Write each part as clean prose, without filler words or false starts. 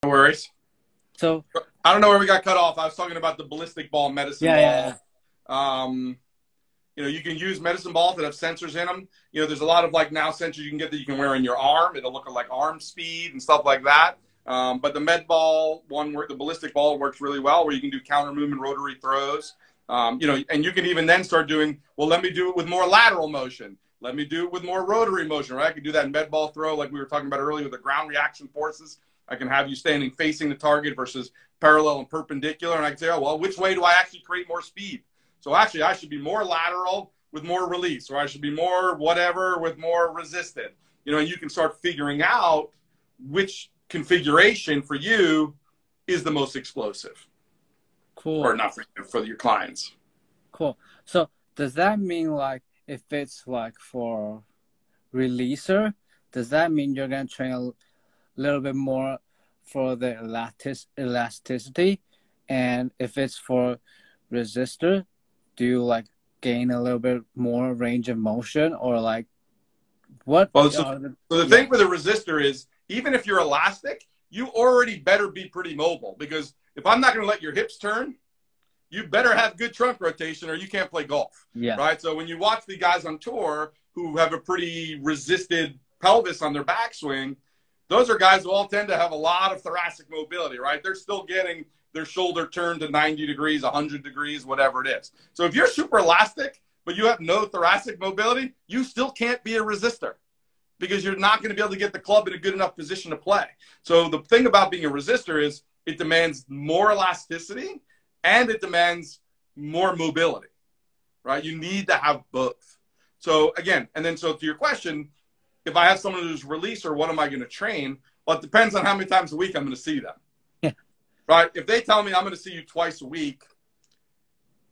No worries. So I don't know where we got cut off. I was talking about the ballistic ball, medicine ball. yeah. You know, you can use medicine balls that have sensors in them. You know, there's a lot of like now sensors you can get that you can wear in your arm. It'll look like arm speed and stuff like that. But the med ball one, the ballistic ball works really well, where you can do counter movement rotary throws. You know, and you can even then start doing, well, let me do it with more lateral motion. Let me do it with more rotary motion, right? I can do that med ball throw like we were talking about earlier with the ground reaction forces. I can have you standing facing the target versus parallel and perpendicular. And I can say, oh, well, which way do I actually create more speed? So actually, I should be more lateral with more release, or I should be more whatever with more resisted. You know, and you can start figuring out which configuration for you is the most explosive. Cool. Or not for your clients. Cool. So does that mean like if it's like for releaser, does that mean you're going to train a little bit more for the elasticity? And if it's for resistor, do you like gain a little bit more range of motion, or like what? Well, so the thing for the resistor is, even if you're elastic, you already better be pretty mobile, because if I'm not going to let your hips turn, you better have good trunk rotation or you can't play golf. Yeah. Right. So when you watch the guys on tour who have a pretty resisted pelvis on their backswing, those are guys who all tend to have a lot of thoracic mobility, right? They're still getting their shoulder turned to 90 degrees, 100 degrees, whatever it is. So if you're super elastic, but you have no thoracic mobility, you still can't be a resistor, because you're not going to be able to get the club in a good enough position to play. So the thing about being a resistor is it demands more elasticity and it demands more mobility, right? You need to have both. So again, and then so to your question, if I have someone who's releaser, what am I going to train? Well, it depends on how many times a week I'm going to see them. Yeah. Right? If they tell me I'm going to see you twice a week,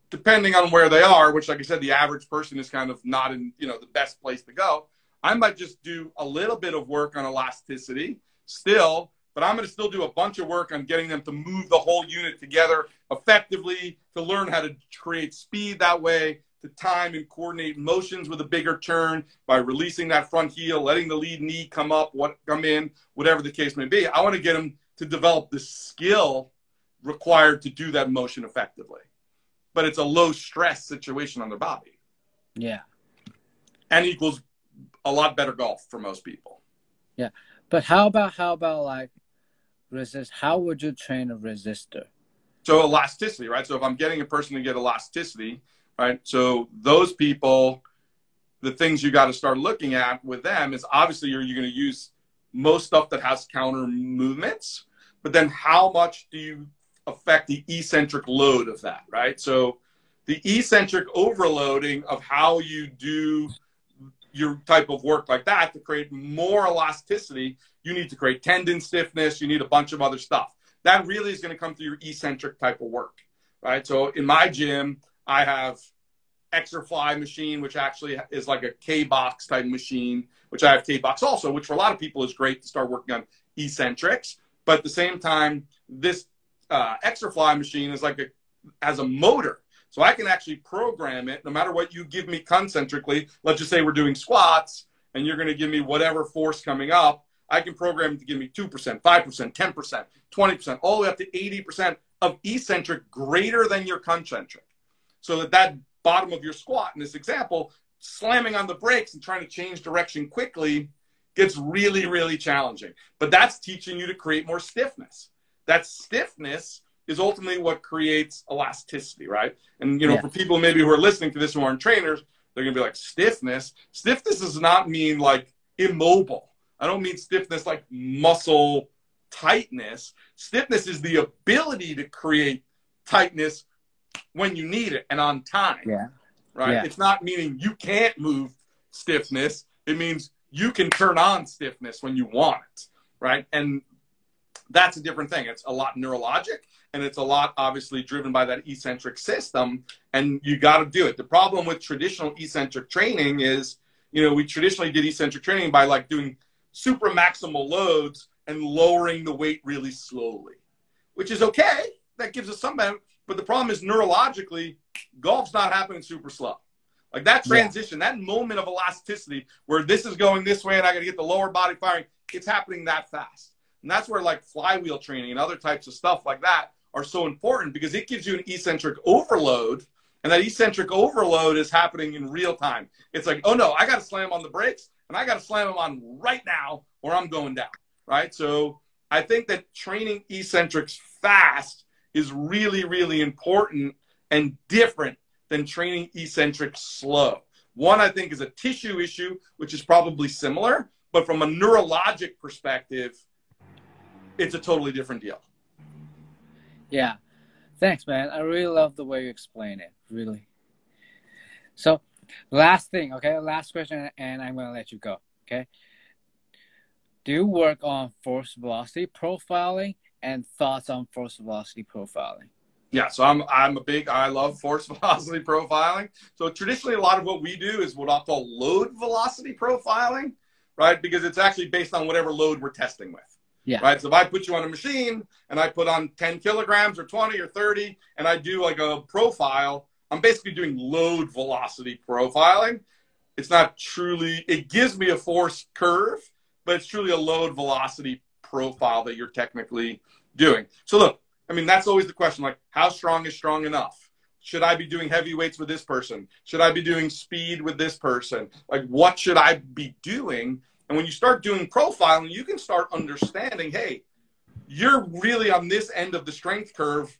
depending on where they are, which like I said, the average person is kind of not in, you know, the best place to go, I might just do a little bit of work on elasticity still, but I'm going to still do a bunch of work on getting them to move the whole unit together effectively, to learn how to create speed that way, to time and coordinate motions with a bigger turn by releasing that front heel, letting the lead knee come up, come in, whatever the case may be. I want to get them to develop the skill required to do that motion effectively. But it's a low stress situation on their body. Yeah. And equals a lot better golf for most people. Yeah. But how about like resist? How would you train a resistor? So elasticity, right? So if I'm getting a person to get elasticity, right? So those people, the things you got to start looking at with them is obviously you're going to use most stuff that has counter movements, but then how much do you affect the eccentric load of that, right? So the eccentric overloading of how you do your type of work like that to create more elasticity, you need to create tendon stiffness, you need a bunch of other stuff. That really is going to come through your eccentric type of work, right? So in my gym, I have Exerfly machine, which actually is like a K-box type machine, which I have K-box also, which for a lot of people is great to start working on eccentrics. But at the same time, this Exerfly machine is like has a motor. So I can actually program it no matter what you give me concentrically. Let's just say we're doing squats and you're going to give me whatever force coming up. I can program it to give me 2%, 5%, 10%, 20%, all the way up to 80% of eccentric greater than your concentric. So that bottom of your squat, in this example, slamming on the brakes and trying to change direction quickly gets really, really challenging. But that's teaching you to create more stiffness. That stiffness is ultimately what creates elasticity, right? And, you know, for people maybe who are listening to this who aren't trainers, they're going to be like, stiffness? Stiffness does not mean like immobile. I don't mean stiffness like muscle tightness. Stiffness is the ability to create tightness when you need it and on time. Yeah. Right? Yeah. It's not meaning you can't move stiffness. It means you can turn on stiffness when you want it. Right? And that's a different thing. It's a lot neurologic, and it's a lot obviously driven by that eccentric system, and you got to do it. The problem with traditional eccentric training is, you know, we traditionally did eccentric training by like doing super maximal loads and lowering the weight really slowly, which is okay. That gives us some benefit. But the problem is neurologically, golf's not happening super slow. Like that transition, that moment of elasticity where this is going this way and I got to get the lower body firing, it's happening that fast. And that's where like flywheel training and other types of stuff like that are so important, because it gives you an eccentric overload, and that eccentric overload is happening in real time. It's like, oh no, I got to slam on the brakes, and I got to slam them on right now or I'm going down, right? So I think that training eccentrics fast is really, really important and different than training eccentrics slow. One, I think, is a tissue issue, which is probably similar, but from a neurologic perspective, it's a totally different deal. Yeah. Thanks, man. I really love the way you explain it, really. So last thing, okay? Last question, and I'm going to let you go, okay? Do you work on force velocity profiling, and thoughts on force velocity profiling? Yeah, so I love force velocity profiling. So traditionally, a lot of what we do is what I'll call load velocity profiling, right? Because it's actually based on whatever load we're testing with. Yeah. Right. So if I put you on a machine and I put on 10 kilograms or 20 or 30 and I do like a profile, I'm basically doing load velocity profiling. It's not truly, it gives me a force curve, but it's truly a load velocity profile that you're technically doing. So look, I mean, that's always the question, like, how strong is strong enough? Should I be doing heavy weights with this person? Should I be doing speed with this person? Like, what should I be doing? And when you start doing profiling, you can start understanding, hey, you're really on this end of the strength curve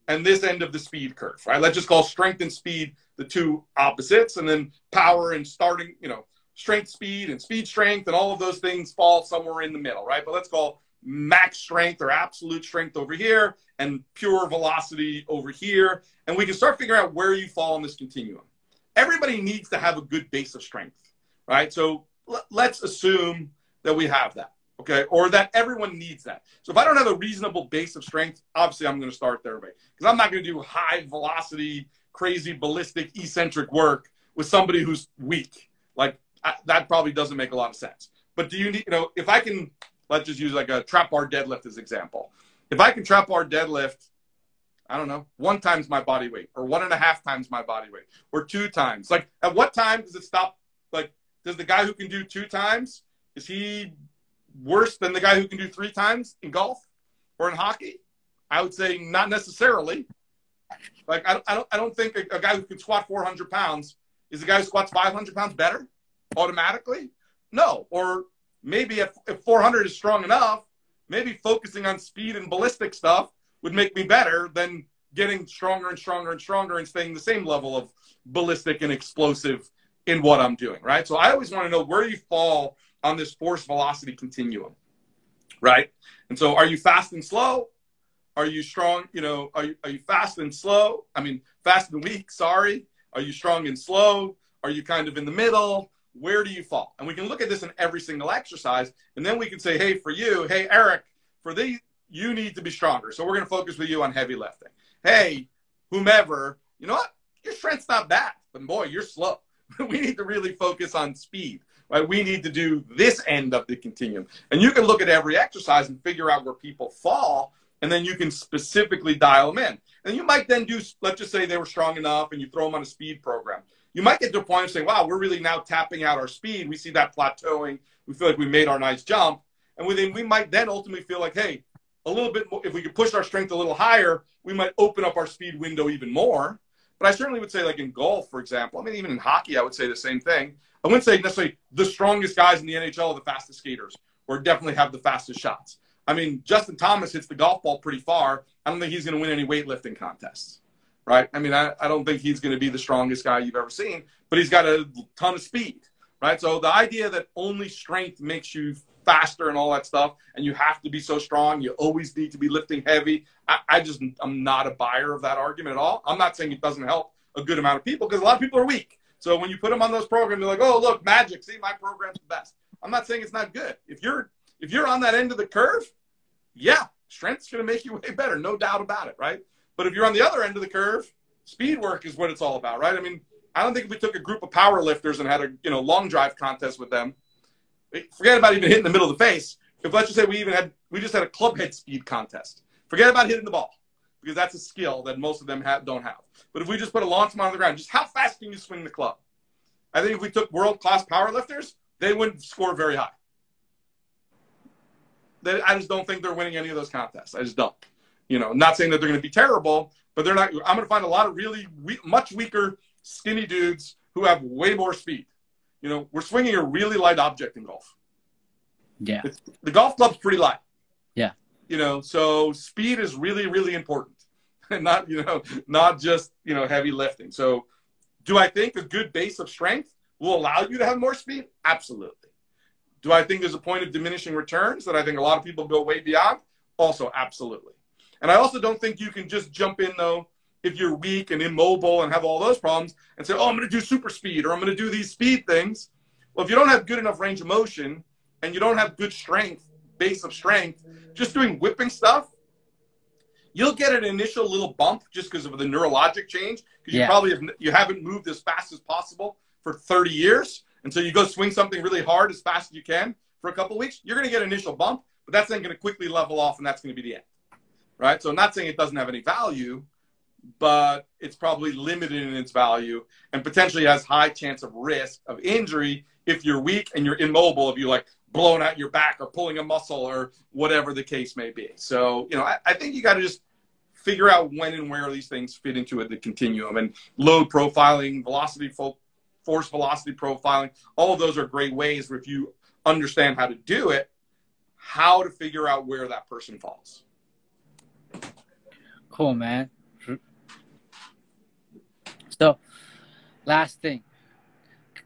and this end of the speed curve, right? Let's just call strength and speed the two opposites, and then power and starting, you know, strength, speed, and speed strength, and all of those things fall somewhere in the middle, right? But let's call max strength or absolute strength over here and pure velocity over here. And we can start figuring out where you fall on this continuum. Everybody needs to have a good base of strength, right? So let's assume that we have that, okay? Or that everyone needs that. So if I don't have a reasonable base of strength, obviously I'm going to start there, right? Because I'm not going to do high velocity, crazy, ballistic, eccentric work with somebody who's weak. Like, that probably doesn't make a lot of sense. But do you need, you know, if I can, let's just use like a trap bar deadlift as example. If I can trap bar deadlift, I don't know, 1 times my body weight, or 1.5 times my body weight, or 2 times. Like, at what time does it stop? Like, does the guy who can do 2 times, is he worse than the guy who can do 3 times in golf or in hockey? I would say not necessarily. Like, I don't think a guy who can squat 400 pounds, is the guy who squats 500 pounds better automatically? No. Or maybe if 400 is strong enough, maybe focusing on speed and ballistic stuff would make me better than getting stronger and stronger and stronger and staying the same level of ballistic and explosive in what I'm doing, right? So I always want to know where you fall on this force velocity continuum, right? And so are you fast and slow? Are you strong? You know, are you fast and slow? I mean, fast and weak, sorry. Are you strong and slow? Are you kind of in the middle? Where do you fall? And we can look at this in every single exercise. And then we can say, hey, for you, hey, Eric, for these, you need to be stronger. So we're going to focus with you on heavy lifting. Hey, whomever, you know what? Your strength's not bad, but boy, you're slow. We need to really focus on speed, right? We need to do this end of the continuum. And you can look at every exercise and figure out where people fall, and then you can specifically dial them in. And you might then do, let's just say they were strong enough and you throw them on a speed program. You might get to a point of saying, wow, we're really now tapping out our speed. We see that plateauing. We feel like we made our nice jump. And we might then ultimately feel like, hey, a little bit more, if we could push our strength a little higher, we might open up our speed window even more. But I certainly would say, like in golf, for example, I mean, even in hockey, I would say the same thing. I wouldn't say necessarily the strongest guys in the NHL are the fastest skaters or definitely have the fastest shots. I mean, Justin Thomas hits the golf ball pretty far. I don't think he's going to win any weightlifting contests, right? I mean, I don't think he's going to be the strongest guy you've ever seen, but he's got a ton of speed, right? So the idea that only strength makes you faster and all that stuff, and you have to be so strong, you always need to be lifting heavy, I'm not a buyer of that argument at all. I'm not saying it doesn't help a good amount of people, because a lot of people are weak. So when you put them on those programs, they're like, oh, look, magic, see, my program's the best. I'm not saying it's not good. If you're on that end of the curve, yeah, strength's going to make you way better, no doubt about it, right? But if you're on the other end of the curve, speed work is what it's all about, right? I mean, I don't think if we took a group of power lifters and had a long drive contest with them, forget about even hitting the middle of the face. If let's just say we just had a club head speed contest. Forget about hitting the ball, because that's a skill that most of them don't have. But if we just put a launch mount on the ground, just how fast can you swing the club? I think if we took world-class power lifters, they wouldn't score very high. I just don't think they're winning any of those contests. I just don't. You know, not saying that they're going to be terrible, but they're not. I'm going to find a lot of really much weaker, skinny dudes who have way more speed. You know, we're swinging a really light object in golf. Yeah. The golf club's pretty light. Yeah. You know, so speed is really, really important. And not, you know, not just, you know, heavy lifting. So do I think a good base of strength will allow you to have more speed? Absolutely. Do I think there's a point of diminishing returns that I think a lot of people go way beyond? Also, absolutely. And I also don't think you can just jump in, though, if you're weak and immobile and have all those problems and say, oh, I'm going to do super speed or I'm going to do these speed things. Well, if you don't have good enough range of motion and you don't have good strength, base of strength, just doing whipping stuff, you'll get an initial little bump just because of the neurologic change. Because you probably haven't moved as fast as possible for 30 years. And so you go swing something really hard as fast as you can for a couple of weeks, you're going to get an initial bump, but that's then going to quickly level off and that's going to be the end. Right? So I'm not saying it doesn't have any value, but it's probably limited in its value and potentially has high chance of risk of injury if you're weak and you're immobile, if you like blowing out your back or pulling a muscle or whatever the case may be. So, you know, I think you got to just figure out when and where these things fit into the continuum, and load profiling, velocity, force velocity profiling. All of those are great ways where if you understand how to do it, how to figure out where that person falls. Cool, man. So, last thing,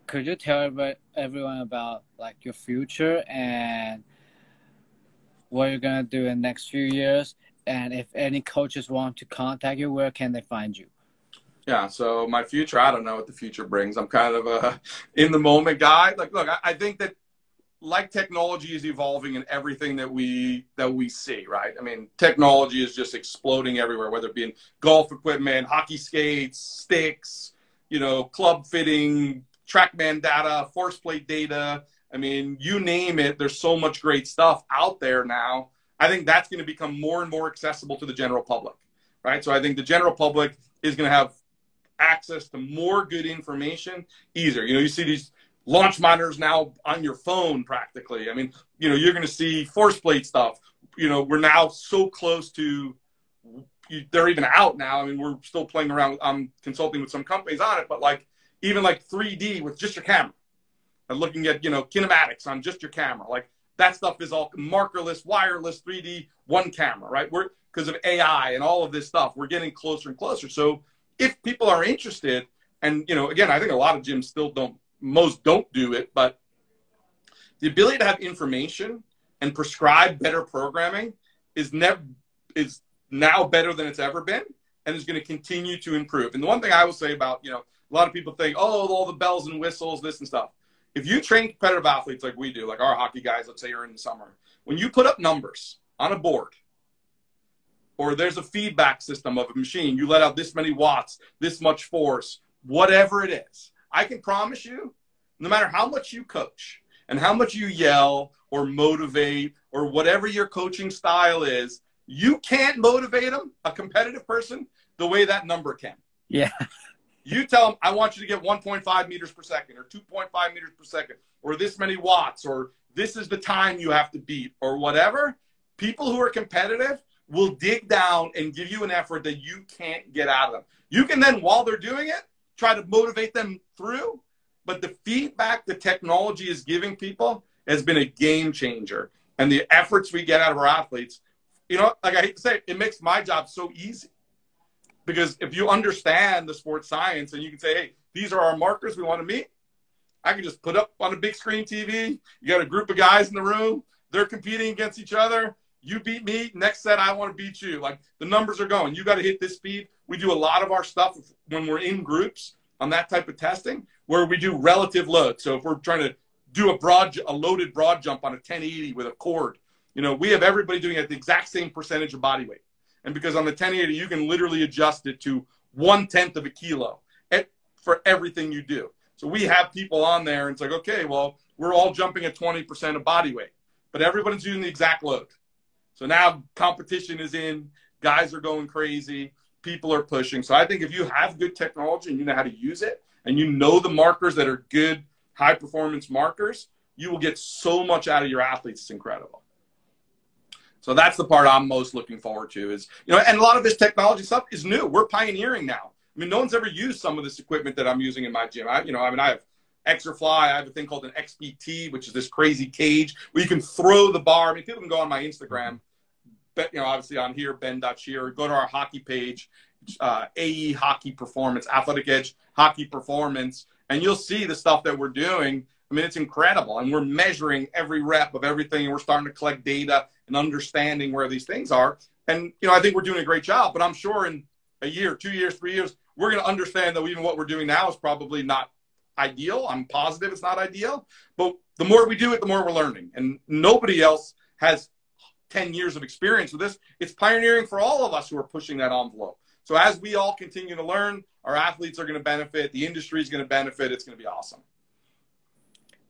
could you tell everyone about like your future and what you're gonna do in the next few years? And if any coaches want to contact you, where can they find you? Yeah, so my future, I don't know what the future brings. I'm kind of a in the moment guy. Like, look, I think that like technology is evolving in everything that we see, right? I mean, technology is just exploding everywhere, whether it be in golf equipment, hockey skates, sticks, you know, club fitting, TrackMan data, force plate data. I mean, you name it, there's so much great stuff out there now. I think that's going to become more and more accessible to the general public, right? So I think the general public is going to have access to more good information easier. You know, you see these launch monitors now on your phone practically. I mean, you know, you're going to see force plate stuff. You know, we're now so close to, they're even out now. I mean, we're still playing around. I'm consulting with some companies on it, but like even like 3D with just your camera and looking at, you know, kinematics on just your camera. Like that stuff is all markerless, wireless, 3D, one camera, right? We're, because of AI and all of this stuff, we're getting closer and closer. So if people are interested, and, you know, again, I think a lot of gyms still don't, most don't do it, but the ability to have information and prescribe better programming is now better than it's ever been, and is going to continue to improve. And the one thing I will say about, you know, a lot of people think, oh, all the bells and whistles, this and stuff. If you train competitive athletes like we do, like our hockey guys, let's say, are in the summer, when you put up numbers on a board, or there's a feedback system of a machine, you let out this many watts, this much force, whatever it is, I can promise you, no matter how much you coach and how much you yell or motivate or whatever your coaching style is, you can't motivate them, a competitive person, the way that number can. Yeah. You tell them, I want you to get 1.5 meters per second or 2.5 meters per second or this many watts or this is the time you have to beat or whatever. People who are competitive will dig down and give you an effort that you can't get out of them. You can then, while they're doing it, try to motivate them through. But the feedback the technology is giving people has been a game changer. And the efforts we get out of our athletes, you know, like I hate to say it, it makes my job so easy. Because if you understand the sports science and you can say, hey, these are our markers we want to meet, I can just put up on a big screen TV. You got a group of guys in the room. They're competing against each other. You beat me. Next set, I want to beat you. Like the numbers are going. You got to hit this speed. We do a lot of our stuff when we're in groups on that type of testing where we do relative load. So if we're trying to do a loaded broad jump on a 1080 with a cord, you know, we have everybody doing it at the exact same percentage of body weight. And because on the 1080, you can literally adjust it to 1/10 of a kilo for everything you do. So we have people on there and it's like, okay, well, we're all jumping at 20% of body weight, but everybody's using the exact load. So now competition is in, guys are going crazy, people are pushing. So I think if you have good technology and you know how to use it and you know the markers that are good, high performance markers, you will get so much out of your athletes. It's incredible. So that's the part I'm most looking forward to is, you know, and a lot of this technology stuff is new. We're pioneering now. I mean, no one's ever used some of this equipment that I'm using in my gym. I have Exerfly. I have a thing called an XPT, which is this crazy cage where you can throw the bar. I mean, people can go on my Instagram, obviously on here, Ben.Shear, go to our hockey page, AE Hockey Performance, Athletic Edge Hockey Performance, and you'll see the stuff that we're doing. I mean, it's incredible. And we're measuring every rep of everything, and we're starting to collect data and understanding where these things are. And, you know, I think we're doing a great job, but I'm sure in a year, 2 years, 3 years, we're going to understand that even what we're doing now is probably not ideal. I'm positive it's not ideal, but the more we do it, the more we're learning. And nobody else has 10 years of experience with this. It's pioneering for all of us who are pushing that envelope. So as we all continue to learn, our athletes are going to benefit. The industry is going to benefit. It's going to be awesome.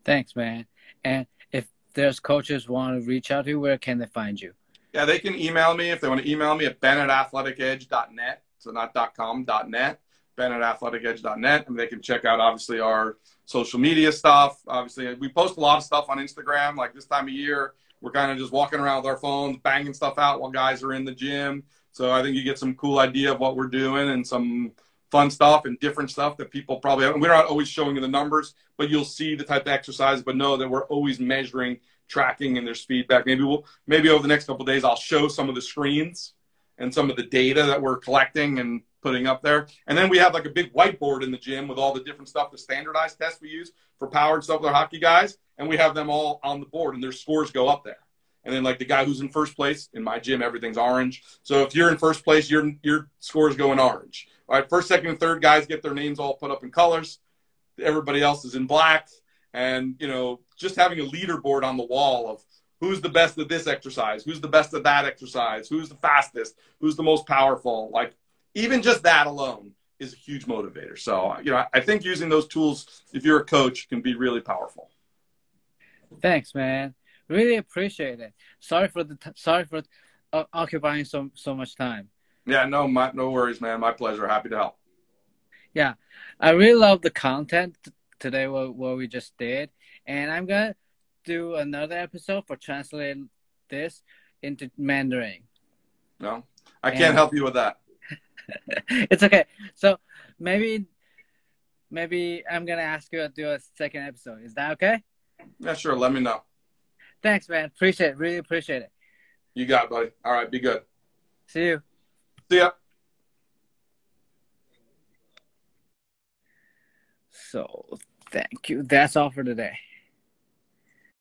Thanks, man. And if there's coaches want to reach out to you, where can they find you? Yeah, they can email me if they want to email me at ben@athleticedge.net. So not .com, .net, ben@athleticedge.net. And they can check out, obviously, our social media stuff. Obviously, we post a lot of stuff on Instagram. Like this time of year, we're kind of just walking around with our phones, banging stuff out while guys are in the gym. So I think you get some cool idea of what we're doing and some fun stuff and different stuff that people probably haven't. We're not always showing you the numbers, but you'll see the type of exercise, but know that we're always measuring, tracking, and there's feedback. Maybe over the next couple of days, I'll show some of the screens and some of the data that we're collecting and putting up there. And then we have like a big whiteboard in the gym with all the different stuff, the standardized tests we use for power and stuff with our hockey guys. And we have them all on the board and their scores go up there. And then like the guy who's in first place in my gym, everything's orange. So if you're in first place, your scores go in orange. All right, first, second, and third guys get their names all put up in colors. Everybody else is in black. And, you know, just having a leaderboard on the wall of who's the best at this exercise, who's the best at that exercise, who's the fastest, who's the most powerful. Like, even just that alone is a huge motivator. So, you know, I think using those tools, if you're a coach, can be really powerful. Thanks, man. Really appreciate it. Sorry for occupying so much time. Yeah, no worries, man. My pleasure. Happy to help. Yeah, I really love the content today, what we just did. And I'm going to do another episode for translating this into Mandarin. No, I can't help you with that. It's okay. So maybe I'm going to ask you to do a second episode. Is that okay? Yeah, sure. Let me know. Thanks, man. Appreciate it. Really appreciate it. You got it, buddy. All right. Be good. See you. See ya. So, thank you. That's all for today.